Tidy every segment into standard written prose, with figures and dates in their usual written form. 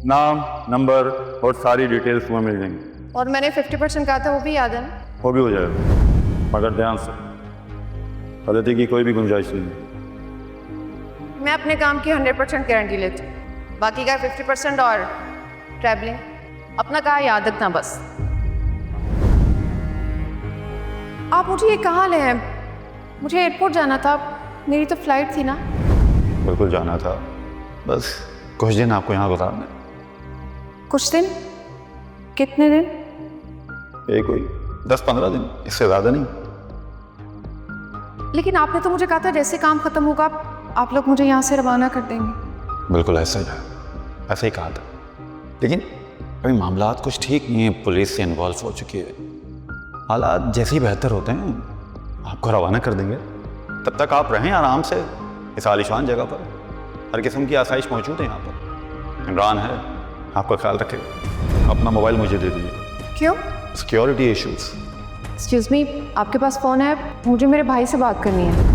नाम, नंबर और सारी डिटेल्स तुम्हें मिल जाएंगी। और मैंने 50% कहा था, वो भी याद है ना? वो भी हो जाएगा, मगर ध्यान से, गलती की कोई भी गुंजाइश नहीं। मैं अपने काम की 100% गारंटी लेती हूँ, बाकी का 50% और ट्रैवलिंग अपना कहा याद रखना बस। आप मुझे ये कहाँ ले हैं? मुझे एयरपोर्ट जाना था, मेरी तो फ्लाइट थी ना। बिल्कुल जाना था, बस कुछ दिन आपको यहाँ गुजारना है। कुछ दिन? कितने दिन? कोई 10-15 दिन, इससे ज़्यादा नहीं। लेकिन आपने तो मुझे कहा था जैसे काम खत्म होगा आप लोग मुझे यहाँ से रवाना कर देंगे। बिल्कुल ऐसा ही है, ऐसा ही कहा था, लेकिन अभी मामलात कुछ ठीक नहीं है, पुलिस से इन्वॉल्व हो चुकी है। हालात जैसे ही बेहतर होते हैं आपको रवाना कर देंगे, तब तक आप रहें आराम से इस आलिशान जगह पर। हर किस्म की आसाइश मौजूद है यहाँ पर। इमरान है, आपका ख्याल रखेगा। अपना मोबाइल मुझे दे दीजिए। क्यों? Security issues. एक्सक्यूज मी, आपके पास फ़ोन है? मुझे मेरे भाई से बात करनी है।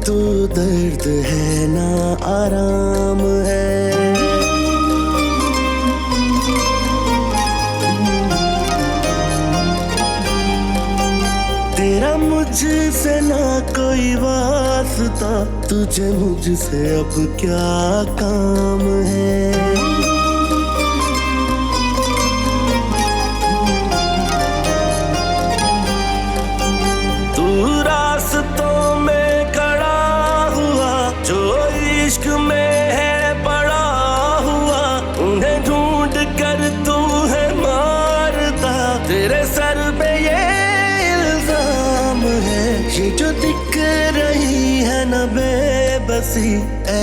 तू दर्द है ना आराम है, तेरा मुझसे ना कोई वास्ता, तुझे मुझसे अब क्या काम है। इश्क में है पड़ा हुआ, उन्हें ढूंढ कर तू है मारता, तेरे सर पे ये इल्जाम है। ये जो दिख रही है न बेबसी, ऐ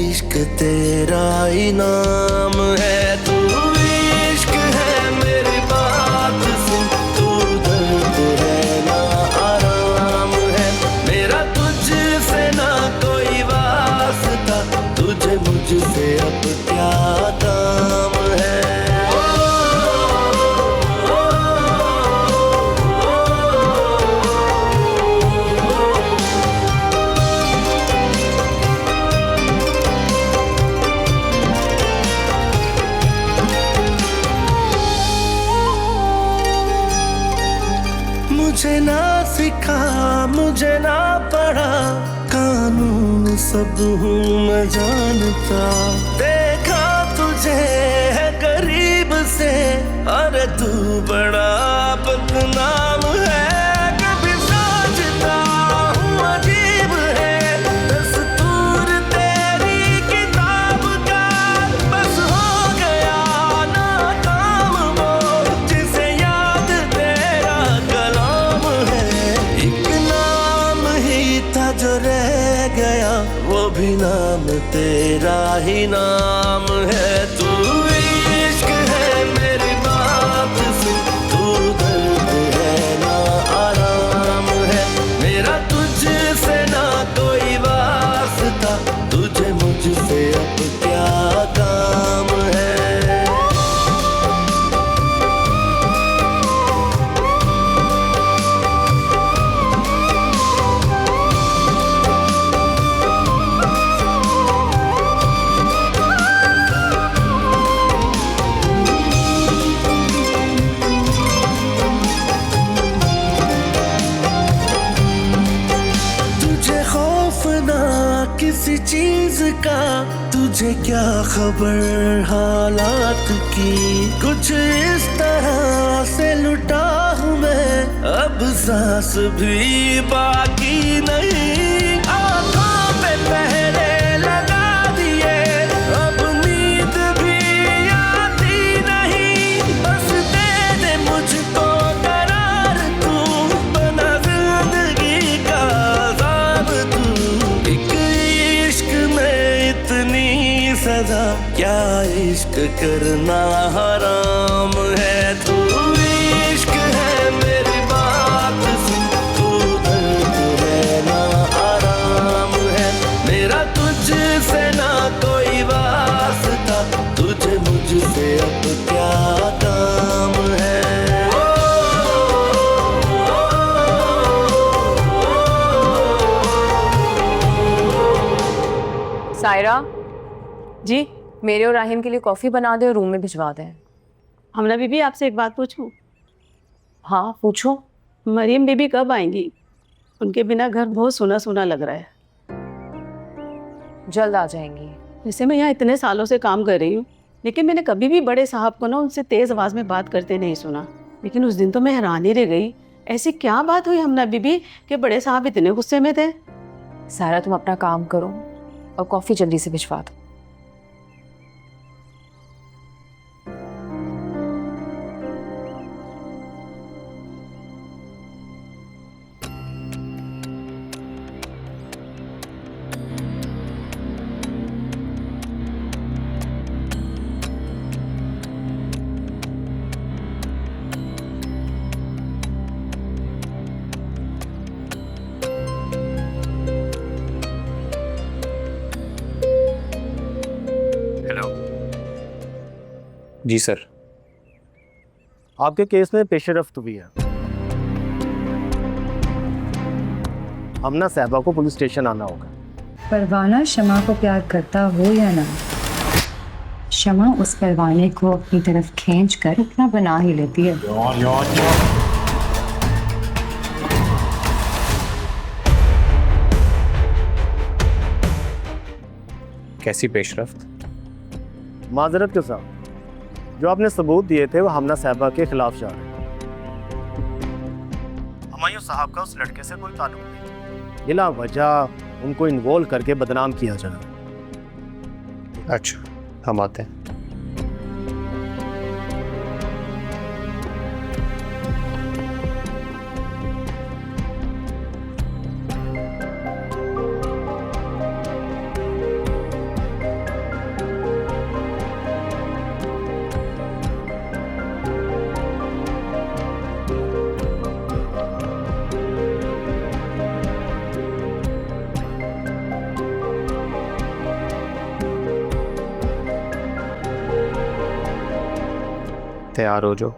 इश्क तेरा इनाम है। तू इश्क है मेरी बात सुन, तू दर्द है ना आराम है, मेरा तुझसे ना कोई वास्ता, तुझे मुझसे अब क्या काम है। मुझे ना सिखा, मुझे ना पढ़ा, कानून सब हूँ मैं जानता, देखा तुझे है करीब से, अरे तू बड़ा बदनाम है। कभी सोचता हूँ अजीब है, दस्तूर तेरी किताब का, बस हो गया जो रह गया वो भी नाम तेरा ही नाम है। तू इश्क है मेरी बात सुन, तू दर्द है ना आराम है मेरा, तुझसे ना कोई वास्ता, तुझे मुझसे अब क्या काम है। तुझे खौफ ना किसी चीज का, तुझे क्या खबर हालात की, कुछ इस तरह से लुटा हूँ मैं, अब सांस भी बाकी नहीं। आँखों पे पहरे लगा दिए, अब नींद भी आती नहीं, बस दे दे मुझको करार तू, बना जिंदगी का आज़ाद तू। एक इश्क में इतनी सजा, क्या इश्क करना हराम है। तू इश्क है मेरी बात सुन, तू दर्द है ना आराम है मेरा, तुझसे ना कोई वास्ता, तुझे मुझसे अब क्या काम है। सायरा, जी मेरे और राहिम के लिए कॉफ़ी बना दे और रूम में भिजवा दें। हमना बीबी, आपसे एक बात पूछूं? हाँ पूछो। मरीम बीबी कब आएंगी? उनके बिना घर बहुत सुना सुना लग रहा है। जल्द आ जाएंगी। वैसे मैं यहाँ इतने सालों से काम कर रही हूँ, लेकिन मैंने कभी भी बड़े साहब को ना उनसे तेज़ आवाज़ में बात करते नहीं सुना। लेकिन उस दिन तो मैं हैरान ही रह गई, ऐसी क्या बात हुई हमना बीबी कि बड़े साहब इतने गुस्से में थे? सायरा, तुम अपना काम करो और कॉफ़ी जल्दी से भिजवा दो। जी सर। आपके केस में पेशरफ्त हुई है। हमना साहबा को पुलिस स्टेशन आना होगा। परवाना शमा को प्यार करता हो या ना, शमा उस परवाने को अपनी तरफ खींच कर अपना बना ही लेती है। कैसी पेशरफ्त? माजरत के साथ जो आपने सबूत दिए थे वो हमना साहबा के खिलाफ जा रहे हैं। हुमायूं साहब का उस लड़के से कोई ताल्लुक नहीं, बिला वजह उनको इन्वॉल्व करके बदनाम किया जा रहा है। अच्छा, हम आते हैं। तैयार हो जो,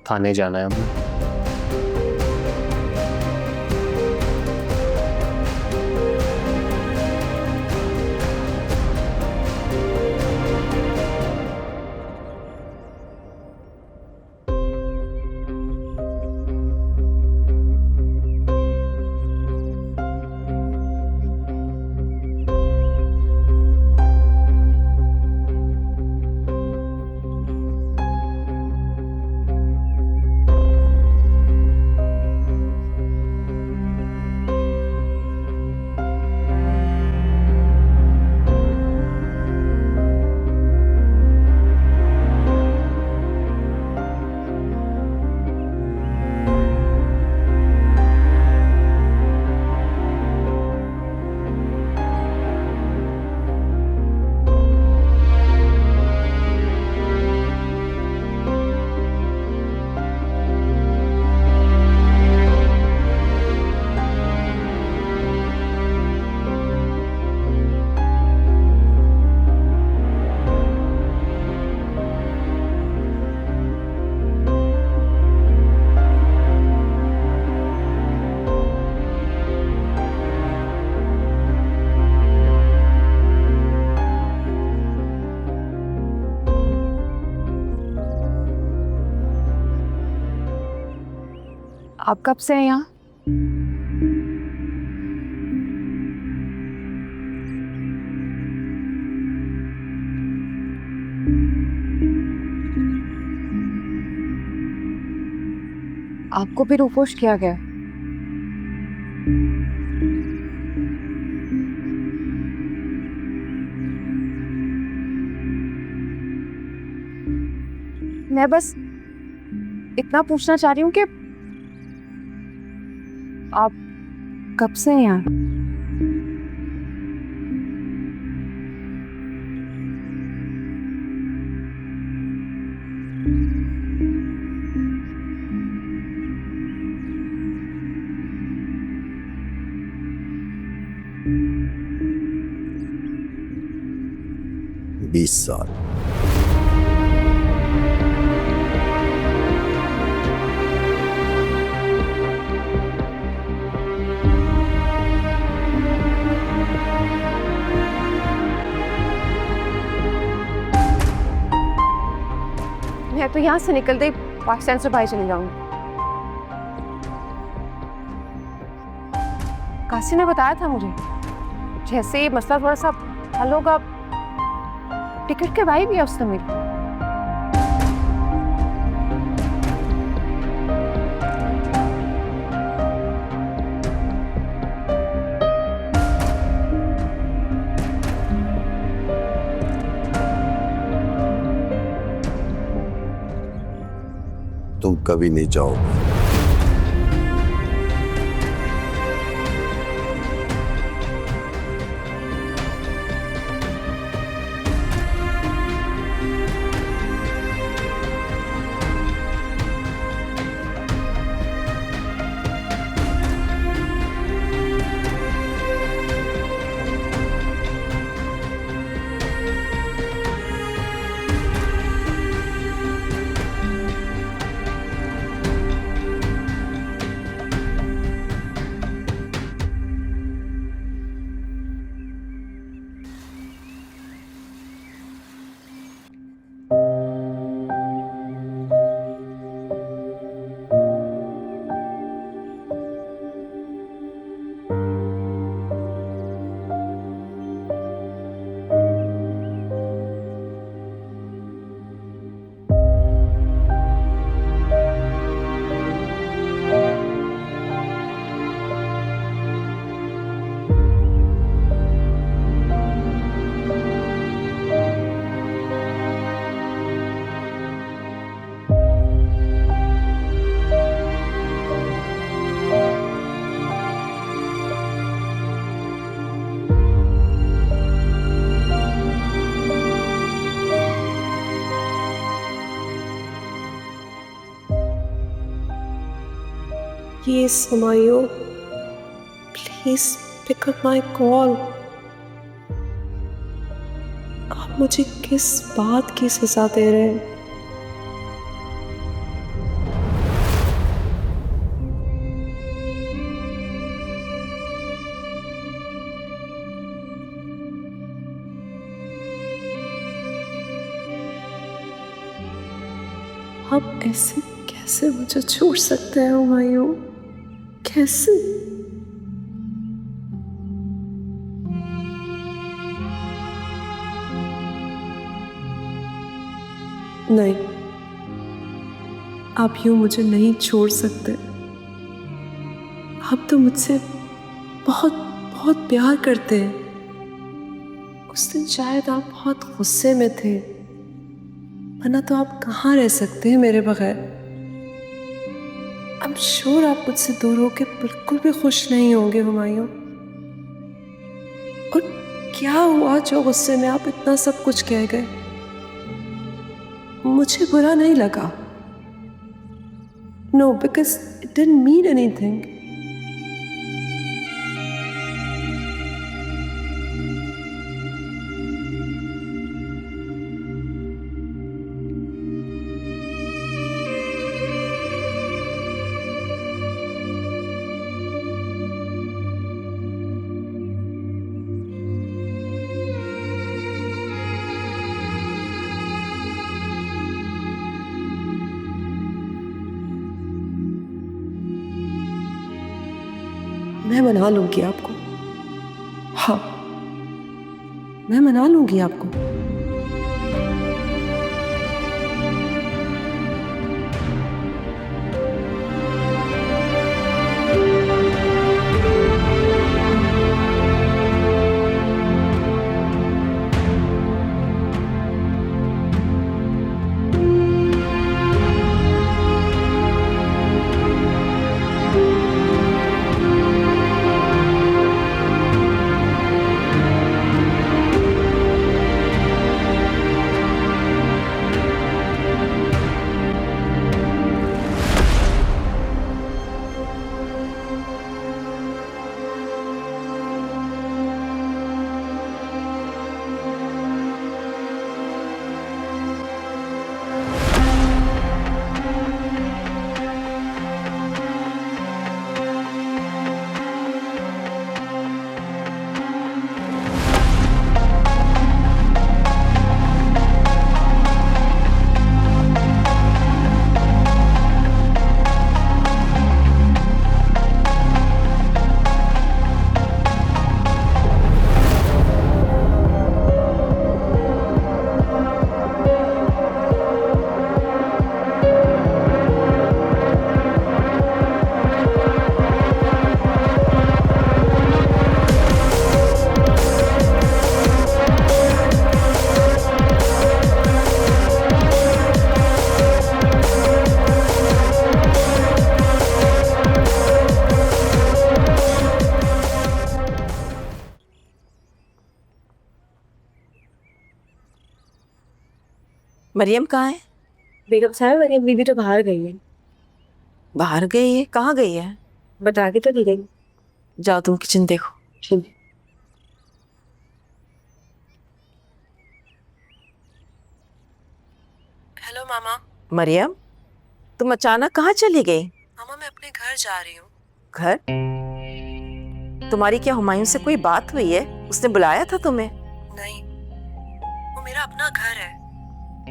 थाने जाना है हमें। आप कब से हैं यहाँ? आपको भी रूपोश किया गया? मैं बस इतना पूछना चाह रही हूँ कि आप कब से हैं यहाँ? बीस साल। मैं तो यहाँ से निकलते ही पाकिस्तान से बाहर चली जाऊंगी। काशी ने बताया था मुझे, जैसे ये मसला थोड़ा सा हल होगा, टिकट करवाई भी है उसने मेरी। तुम कभी नहीं जाओगे। Please, Humayun, please pick up my call. आप मुझे किस बात की सजा दे रहे हैं? आप ऐसे कैसे मुझे छोड़ सकते हैं हुमायूं? कैसे? नहीं, आप यूं मुझे नहीं छोड़ सकते। आप तो मुझसे बहुत बहुत प्यार करते हैं। उस दिन शायद आप बहुत गुस्से में थे, वरना तो आप कहाँ रह सकते हैं मेरे बगैर। I'm sure आप मुझसे दूर होके बिल्कुल भी खुश नहीं होंगे हुमायूं। और क्या हुआ जो गुस्से में आप इतना सब कुछ कह गए? मुझे बुरा नहीं लगा। No, because it didn't mean anything. मैं मना लूंगी आपको। हाँ, मैं मना लूंगी आपको। मरियम कहाँ है? बेगम साहब, मरियम बीबी तो बाहर गई है। बाहर गई है? कहाँ गई है? बता के तो दी गई। जाओ तुम किचन देखो। ठीक। हेलो मामा। मरियम, तुम अचानक कहाँ चली गई? मामा, मैं अपने घर जा रही हूँ। घर? तुम्हारी क्या हुमायूं से कोई बात हुई है? उसने बुलाया था तुम्हें? नहीं, वो मेरा अपना घर है।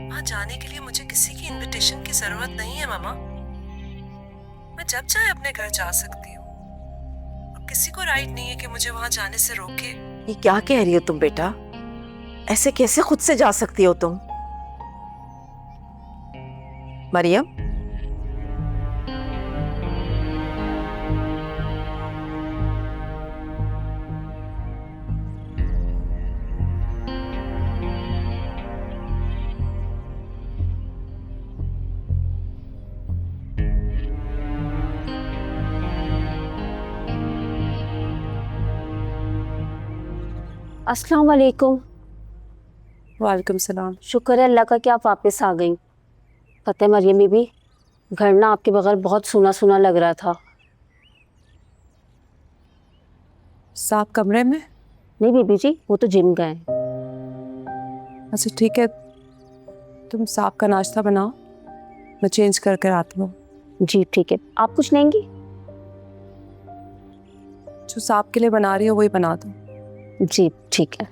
वहाँ जाने के लिए मुझे किसी की इनविटेशन की जरूरत नहीं है मामा। मैं जब चाहे अपने घर जा सकती हूँ और किसी को राइट नहीं है कि मुझे वहाँ जाने से रोके। ये क्या कह रही हो तुम बेटा? ऐसे कैसे खुद से जा सकती हो तुम? मरियम, अस्सलाम वालेकुम। वालेकुम सलाम। शुक्र है अल्लाह का कि आप वापस आ गई। पता है मरियम बीबी, घर ना आपके बगैर बहुत सूना सूना लग रहा था। साहब कमरे में? नहीं बीबी जी, वो तो जिम गए। अच्छा ठीक है, तुम साहब का नाश्ता बनाओ, मैं चेंज करके आती हूँ। जी ठीक है। आप कुछ लेंगी? जो साहब के लिए बना रही हो वही बना दो। जी ठीक है।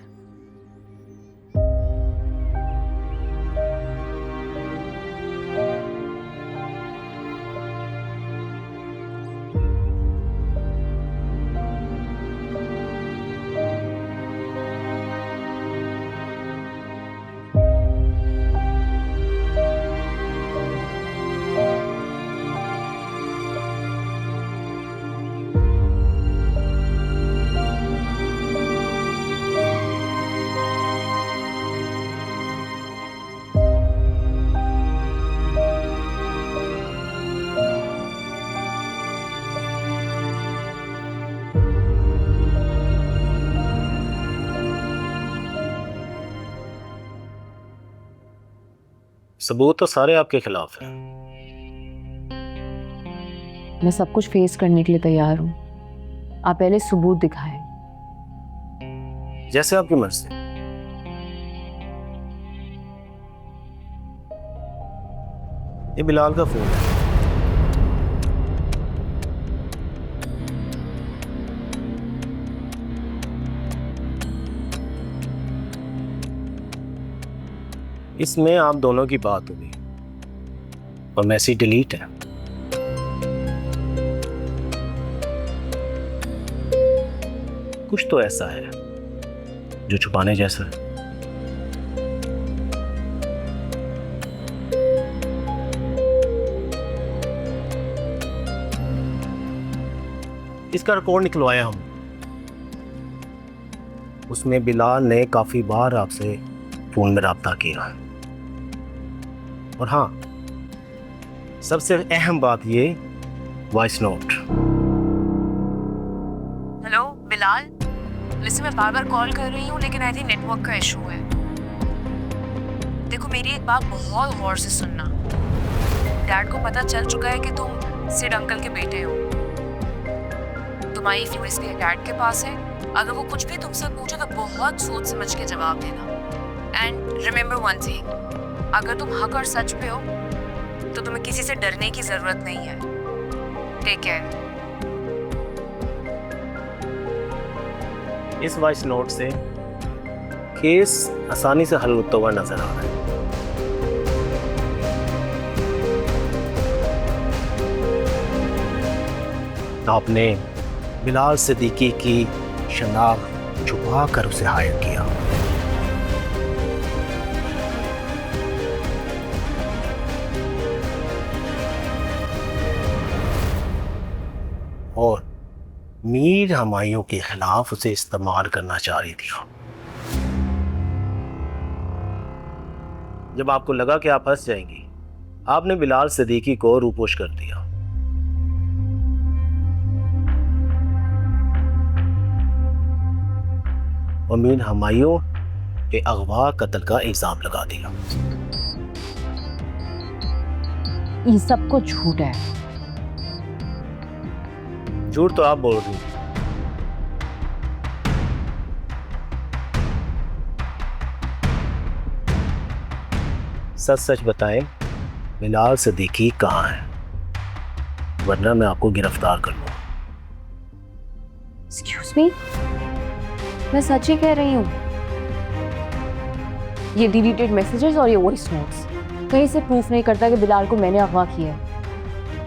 सबूत तो सारे आपके खिलाफ हैं। मैं सब कुछ फेस करने के लिए तैयार हूँ। आप पहले सबूत दिखाएं। जैसे आपकी मर्जी। ये बिलाल का फोन है। इसमें आप दोनों की बात हुई और मैसेज डिलीट है। कुछ तो ऐसा है जो छुपाने जैसा है। इसका रिकॉर्ड निकलवाया हम। उसमें बिलाल ने काफी बार आपसे फोन में राब्ता किया। और हाँ, सबसे अहम बात ये voice note. Hello Bilal, listen मैं बार बार कॉल कर रही हूँ लेकिन आई थिंक नेटवर्क का इशू है। देखो मेरी एक बात बहुत गौर से सुनना। डैड को पता चल चुका है कि तुम सिड अंकल के बेटे हो। तुम्हारी फीस भी डैड के पास है। अगर वो कुछ भी तुमसे पूछे तो बहुत सोच समझ के जवाब देना। एंड रिमेंबर वन थिंग, अगर तुम हक और सच पे हो तो तुम्हें किसी से डरने की जरूरत नहीं है। Take care. इस वॉइस नोट से केस आसानी से हल होता हुआ नजर आ रहा है। आपने बिलाल सिद्दीकी की शनाख्त छुपा कर उसे हायर किया। और मीर हमायूं के खिलाफ उसे इस्तेमाल करना चाह रही थी। जब आपको लगा कि आप फंस जाएंगी, आपने बिलाल सिद्दीकी को रूपोश कर दिया। और मीर हमायूं पे अगवा कत्ल का इल्जाम लगा दिया। ये सब कुछ झूठ है। झूठ तो आप बोल रही हैं। सच सच बताएं, बिलाल सिद्दीकी कहाँ है, वरना मैं आपको गिरफ्तार कर लूंगा। एक्सक्यूज मी, मैं सच ही कह रही हूँ। ये डिलीटेड मैसेजेस और ये वॉइस नोट्स कहीं से प्रूफ नहीं करता कि बिलाल को मैंने अगवा किया है।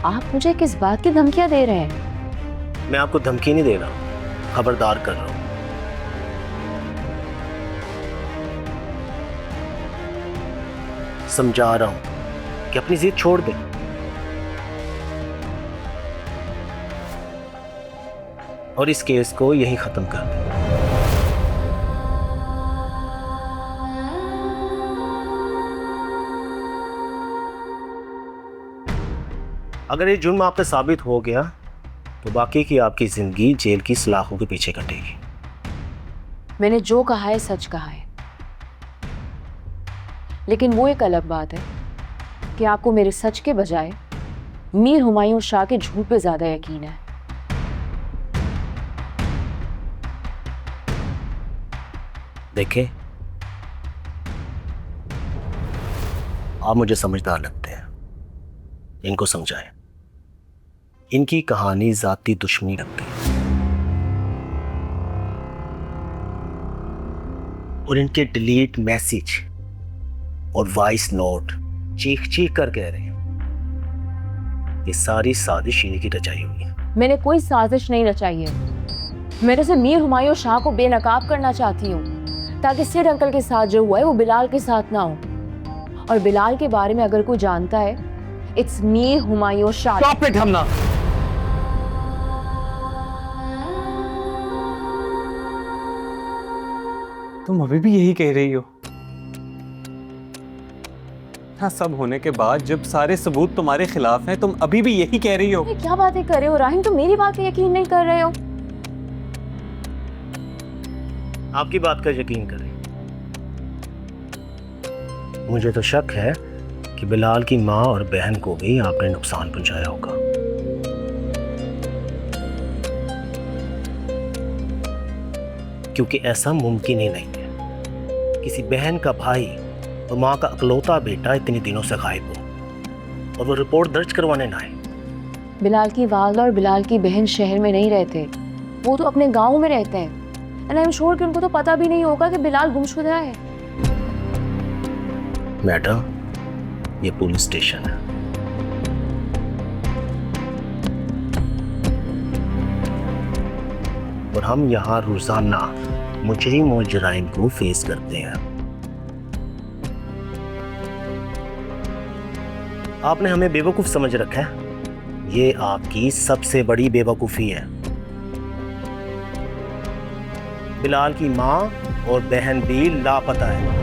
आप मुझे किस बात की धमकियां दे रहे हैं? मैं आपको धमकी नहीं दे रहा हूं, खबरदार कर रहा हूं। समझा रहा हूं कि अपनी जिद छोड़ दें। और इस केस को यहीं खत्म कर दें। अगर ये जुर्म आप पे साबित हो गया तो बाकी की आपकी जिंदगी जेल की सलाखों के पीछे कटेगी। मैंने जो कहा है सच कहा है, लेकिन वो एक अलग बात है कि आपको मेरे सच के बजाय मीर हुमायूं शाह के झूठ पे ज्यादा यकीन है। देखें, आप मुझे समझदार लगते हैं, इनको समझाएं। इनकी कहानी जाती दुश्मनी लगती है और इनके डिलीट मैसेज और वॉइस नोट चीख चीख कर कह रहे हैं ये सारी साजिश इन्हीं की रचाई हुई है। मैंने कोई साजिश नहीं रचाई है। मैं तो सिर्फ मीर हुमायूं शाह को बेनकाब करना चाहती हूँ ताकि सिड अंकल के साथ जो हुआ है वो बिलाल के साथ ना हो। और बिलाल के बारे में अगर कोई जानता है, it's Mir Humayun Shah. Stop it Hamna. तुम अभी भी यही कह रही हो? हाँ, सब होने के बाद जब सारे सबूत तुम्हारे खिलाफ हैं, तुम अभी भी यही कह रही हो? क्या बातें कर रहे हो राहिम? तुम मेरी बात पे यकीन नहीं कर रहे हो। आपकी बात का यकीन करें। मुझे तो शक है कि बिलाल की माँ और बहन को भी आपने नुकसान पहुंचाया होगा। क्योंकि ऐसा मुमकिन ही नहीं है किसी बहन का भाई और माँ का अकलौता बेटा इतने दिनों से गायब हो और वो रिपोर्ट दर्ज करवाने ना आए। बिलाल की वालदा और बिलाल की बहन शहर में नहीं रहते, वो तो अपने गांव में रहते हैं। एंड आई एम श्योर कि उनको तो पता भी नहीं होगा कि बिलाल गुमशुदा है। मैडम, ये पुलिस स्टेशन है। और हम यहाँ रोजाना मुजरिम और जराइम को फेस करते हैं। आपने हमें बेवकूफ समझ रखा है, ये आपकी सबसे बड़ी बेवकूफ़ी है। बिलाल की माँ और बहन भी लापता है।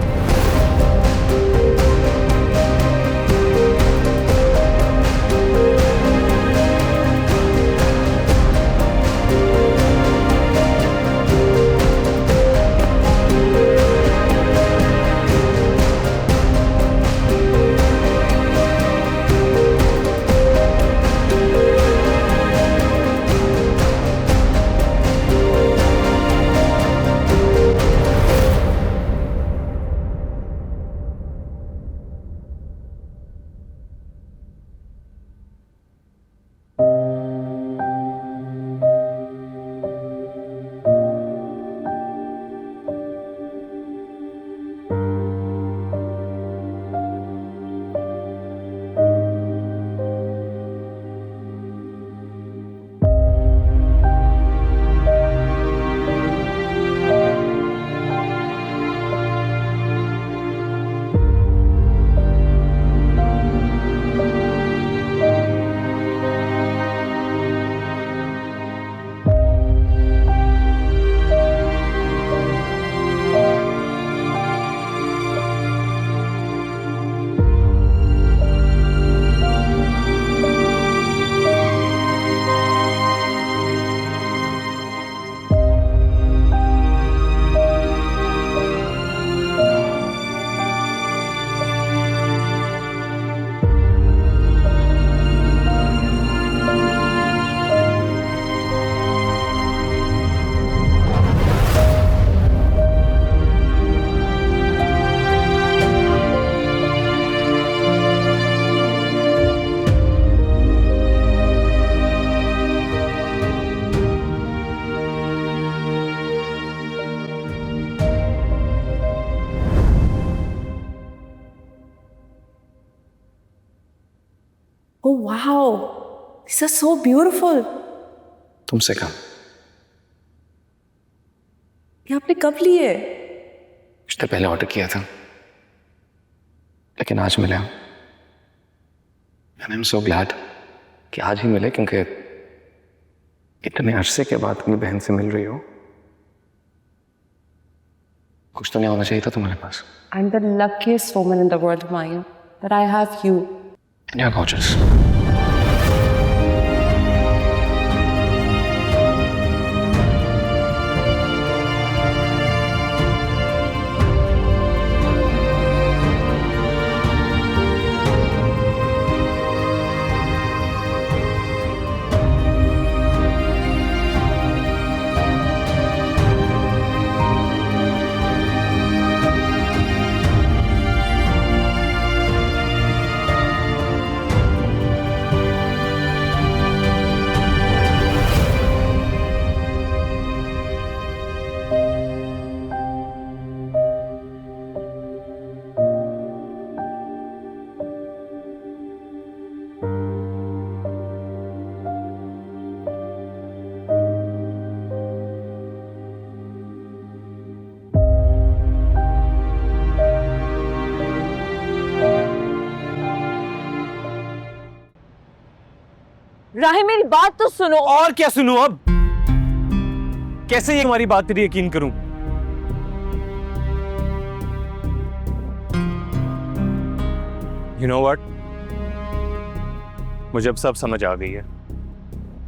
Oh wow, these are so beautiful. तुमसे कहा ये आपने कब लिए? कुछ देर पहले ऑर्डर किया था, लेकिन आज मिला। And I'm so glad कि आज ही मिले, क्योंकि इतने अरसे के बाद अपनी बहन से मिल रही हो। कुछ तो नहीं होना चाहिए था तुम्हारे पास। I'm the luckiest woman in the world, Humayun, that I have you. And you're gorgeous. राही मेरी बात तो सुनो। और क्या सुनूं अब? कैसे ये हमारी बात पर यकीन करूं? You know what? मुझे अब सब समझ आ गई है।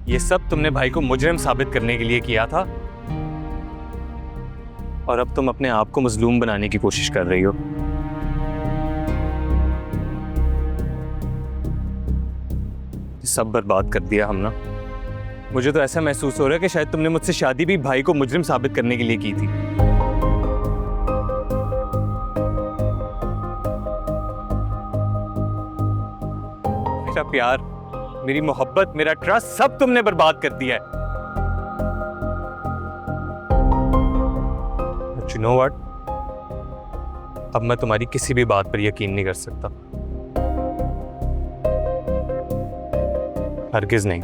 ये सब तुमने भाई को मुजरिम साबित करने के लिए किया था, और अब तुम अपने आप को मजलूम बनाने की कोशिश कर रही हो। सब बर्बाद कर दिया हम ना। मुझे तो ऐसा महसूस हो रहा है कि शायद तुमने मुझसे शादी भी भाई को मुजरिम साबित करने के लिए की थी। मेरा प्यार, मेरी मोहब्बत, मेरा ट्रस्ट, सब तुमने बर्बाद कर दिया है। But you know what? अब मैं तुम्हारी किसी भी बात पर यकीन नहीं कर सकता, हरगिज़ नहीं।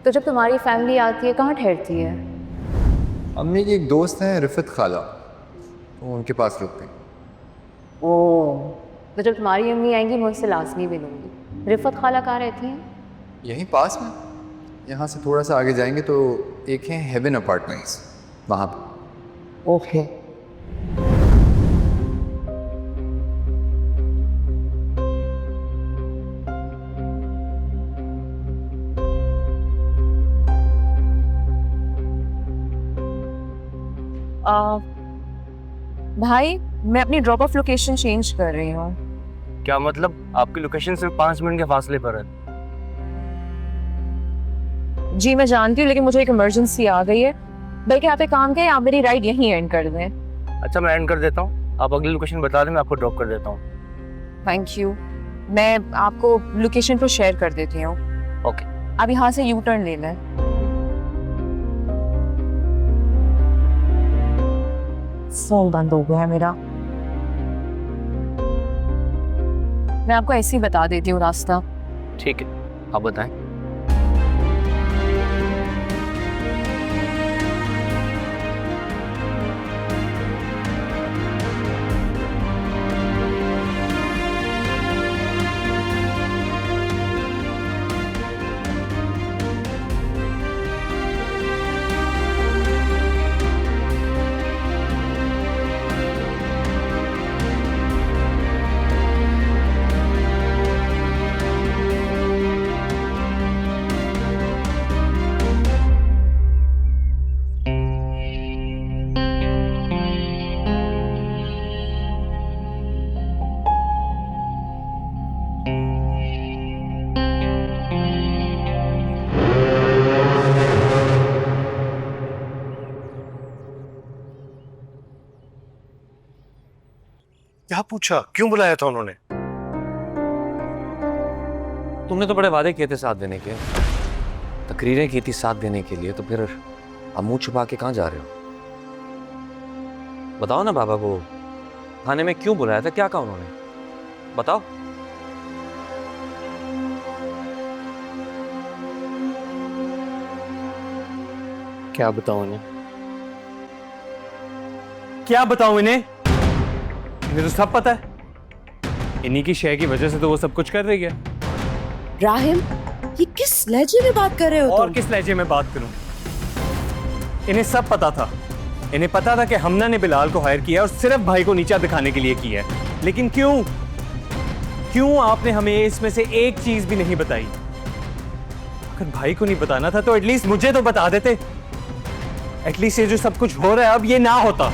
तो जब तुम्हारी फैमिली आती है कहाँ ठहरती है? अम्मी की एक दोस्त है रिफत खाला, तो उनके पास रुकते हैं। ओह, तो जब तुम्हारी अम्मी आएंगी मैं उससे लाजमी मिलूंगी। रिफत खाला कहाँ रहती हैं? यहीं पास में, यहाँ से थोड़ा सा आगे जाएंगे तो एक है हेवन अपार्टमेंट्स, वहाँ पर। ओके। भाई मैं अपनी ड्रॉप ऑफ लोकेशन चेंज कर रही हूँ। क्या मतलब? आपकी लोकेशन सिर्फ 5 मिनट के फासले पर है। जी मैं जानती हूँ, लेकिन मुझे एक इमरजेंसी आ गई है। बल्कि आप एक काम करें, आप मेरी राइड यहीं एंड कर दें। अच्छा मैं एंड कर देता हूँ, आप अगली लोकेशन बता दें, मैं आपको ड्रॉप कर देता हूँ। Thank you. मैं आपको लोकेशन पर शेयर कर देती हूँ। ओके। अब यहाँ से यू टर्न ले लें। फोन बंद हो गया है मेरा। मैं आपको ऐसे ही बता देती हूँ रास्ता। ठीक है, आप बताएं। क्या पूछा, क्यों बुलाया था उन्होंने? तुमने तो बड़े वादे किए थे साथ देने के, तकरीरें की थी साथ देने के लिए, तो फिर अब मुंह छुपा के कहाँ जा रहे हो? बताओ ना बाबा को थाने में क्यों बुलाया था, क्या कहा उन्होंने? बताओ। क्या बताऊं इन्हें? क्या बताऊं इन्हें? इन्हें तो सब पता है। इन्हीं की शय की वजह से तो वो सब कुछ कर रही है। राहिम, ये किस लहजे में बात कर रहे हो? और किस लहजे में बात करूं? इन्हें सब पता था। इन्हें पता था कि हमना ने बिलाल को हायर किया और सिर्फ भाई को नीचा दिखाने के लिए किया है। लेकिन क्यों? क्यों आपने हमें इसमें से एक चीज भी नहीं बताई? अगर भाई को नहीं बताना था तो एटलीस्ट मुझे तो बता देते। एटलीस्ट ये जो सब कुछ हो रहा है अब ये ना होता।